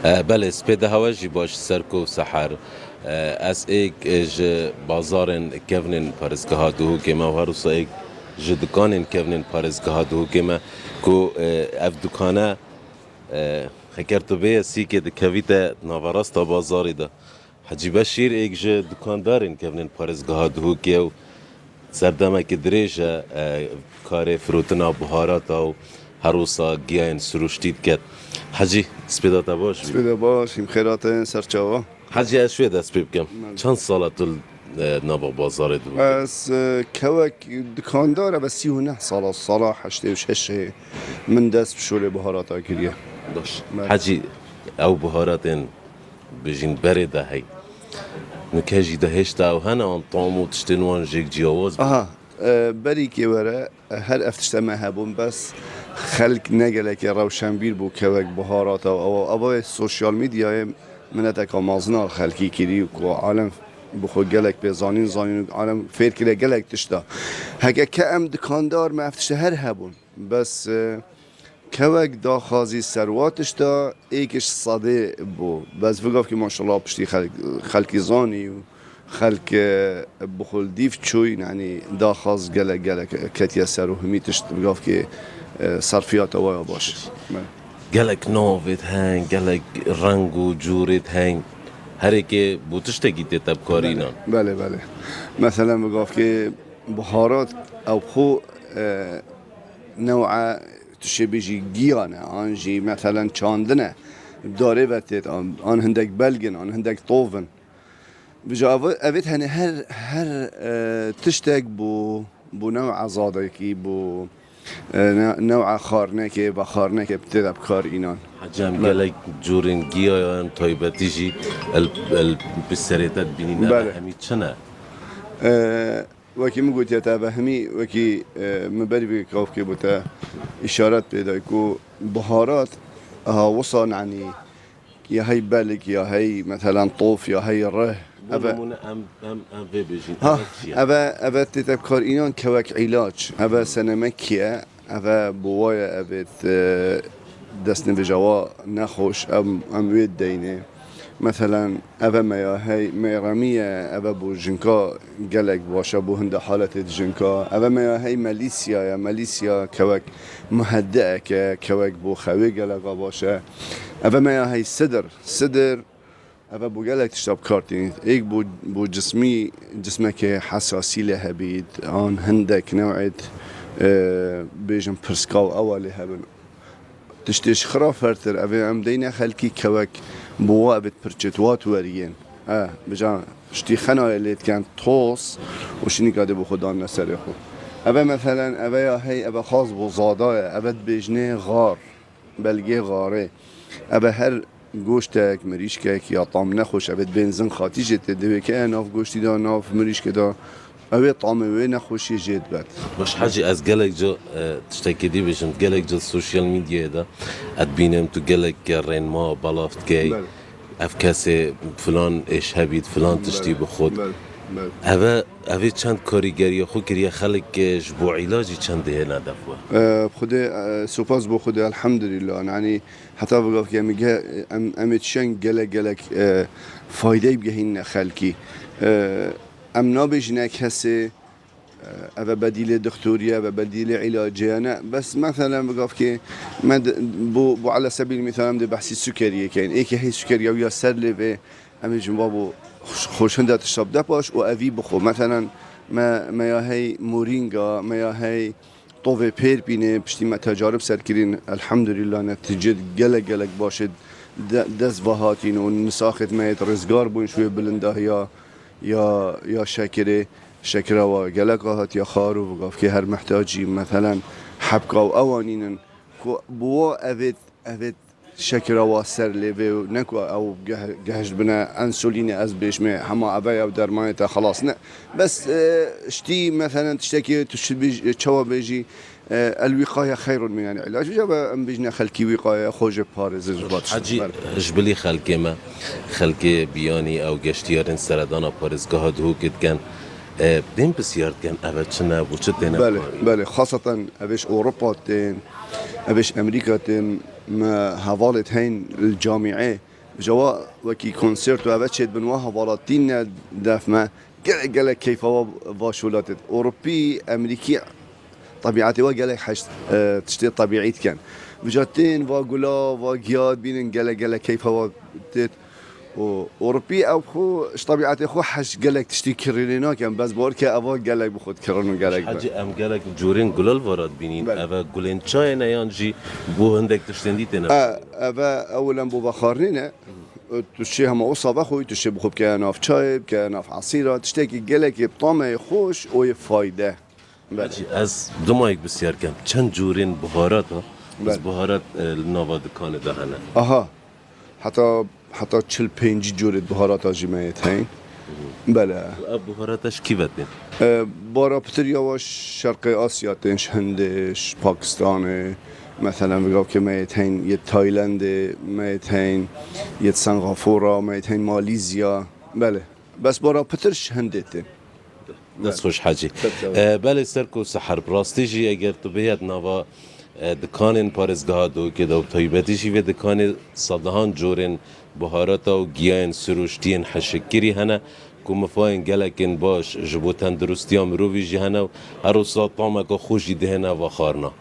بله سپیده هواجی باش سرکو سحر از ایک ج بازارن کونن پارزگاه دو که ما هروسا ایک ج دکانن کونن پارزگاه دو که ما کو اف دکانه خکرتو به سی که دکویت نواراستا بازاری ده حجی بشیر ایک ج دکاندارن کونن پارزگاه دو که سردمه که دریجه کار فروتنا بهارات و هروسا گیاین سروشتید کد حجی سپیده تا باش سپیده باشیم خیرات سرچاوا حجی از شوی دست پی بکم چند سالت نبا بازار دو از کوک دکاندار و 39 سال 86 من دست بشوره بهارات کریه داش حجی او بهاراتن بجین بره ده هی نکجی ده هشتا و هنه آن طعمو تشتنوان جيك جياواز آها بری که وره هر افتشتمه هبون بس خلق نگله که روشنبیر بو کوک بهارات او سوشیال میدیای من تک مازنا خلقی کری و عالم بخو گلک به زانین عالم فیر کلی گلک تشتا هگه که ام دکاندار ما افتشته هر هبون بس کوک دا خازی سرواتش دا ایکش صده بو بس بگاف که ماشالله پشتی خلقی زانی و خلق بخل دیف چوی یعنی دا خاز گلک کتیا سرو همیتش بگاف که صرفیات وایا باشه گلک نووید هنگ گلک رنگ و جورید هنگ هر که بوتشتگی تب کارینان بله مثلا بگاف که بهارات او خو نوع تشبیجی گیانه آنجی مثلا چاندنه داره وقتید آن هندک بلگن آن هندک طوفن بجا اوید هنه هر تشتگ بو نوع زاده کی بو نوع خارنه که با خارنه که بتدب کار اینان حجم گلک جورن گیایان تایبتی جی بسریتت بینین همی چنه وکی مگوت یا به همی وکی مبری بی کاف که بوده اشارت پیدا که بهارات ها وصل یعنی یا هی بلک یا هی مثلا طوف یا هی ره ابا تتب کار اینان کوک علاج ابا سنمکیه ابا بوای ابت دست نوجوا نخوش ام وید دینه مثلا ابا میرامیه ابا بو جنکا گلک باشه بو هنده حالت جنکا ابا میاهی ملیسیا کوک مهدئه که کوک بو خوی گلکا باشه ابا میاهی صدر ابا بو گلک تشتاب کارتین ایک بو جسمه که حساسی له بید آن هندک نوعید بیجم پرسکاو اولی هبن تشتیش خرافرتر اوه ام دینه خلکی کوک بوا بت پرچتوات ورین بجا شتی خنای لیت کن توس و شنی کاده بو خدا نسره خو اوه مثلا اوه یا هی اوه خاص بو زادای اوه بجنه غار بلگه غاره اوه هر گوشتک مریشکک یا طعم نخوش اوه بنزن خاطی جته دوی که ناف گوشتی دا ناف مریشک دا اوه طعم اوه نخوشی جد بد باش حاجی از گلک جا تشتکی دی بشم گلک جا سوشیال میدیا دا اد بینم تو گلک رین ما بلافت کی اف کسی فلان اش هبید فلان تشتی بخود اوه چند کاریگری خود کریه خلق جبو علاجی چند ده ندفوه خود سپاس بو خود الحمدلله یعنی حتی بگاف که میگه امت شنگ گلک فایده بگهین خلکی ام نابجنه کسی اوه بدیل دکتوریه و بدیل علاجیانه بس مثلا بگاف که بو على سبیل المثال هم ده بحثی سکریه که ایک هی سکریه و یا سر لیوه همه جنبا بو خوشنده تشتاب ده باش و اوی بخو مثلا ما یا هی مورینگا ما یا هی طوه پیر بینه پشتی ما تجارب سر کرین الحمدلله نتیجه گلک باشد دست وهاتین و نساخت مایت رزگار بون شوی بلنده یا شکره و گلک هات یا خارو بگاف که هر محتاجی مثلا حبکا و اوانین بوا اوید شکره و سر لیوه و نکو او گهش بنا انسولین از بیش می همه عبای او درمانیتا خلاص نه بس شتی مثلا تشتكي تشوا بيجي الوقايه خير من يعني العلاج جابا ام بيجنا خلكي وقايه خوج بارز جبات حاجی جبلی خلکی ما خلکی بیانی او گشتیارن سردانا پارزگاه دهو کد کن دين بسيارت كان أبتشنا وشتنا بله خاصة أبيش أوروبا تين أبيش أمريكا تين ما هفالت هين الجامعة جوا وكي كونسرت وابد شد بنوا هفالاتين داف ما قال كيف هو فاشولات أوروبي أمريكي طبيعتي وقال حش تشتي طبيعي كان بجاتين وقولا وقياد بين قال كيف هو تت أوروبي أو خو إيش طبيعتي خو حش قال تشتي كرينا كان بس بورك أبغى قال بخود كرنو قال حاجی ام گلک جورین گلال وارد بینین بله. اوه گلین چای نیان جی بو هندک تشتندی تنه أبا أولا بو بخارنينا تشتي هم أصابة خوي تشتي بخوب كأنا في شاي كأنا في عصيرة تشتكي قالك بطعم خوش وفايدة حاجی از دو مایک بسیار کم چند جورین بهارات ها از بله. بهارات نوا دکان دهنه أها حتى تشل بينجي جورة بهارات جماعت هين بله اب بهاراتش کی بدین بارا بتر يواش شرق آسيا تنش هندش باكستان مثلا بقول كميت هين يت تايلاند ميت هين يت سنغافورة ميت هين ماليزيا بله بس بارا بترش هندتين دست خوش حاجی بله سرکو سحر براستی جی اگر تو بیاد نوا دکان پارزگاه دو که دو تایبتی جی و دکان صدهان جورن بهارات و گیاین سروشتین حشکری هنه که مفاین گلکن باش جبو تندرستی هم رو ویجی هنه و هر روزا طعمک خوشی دهنه و خارنا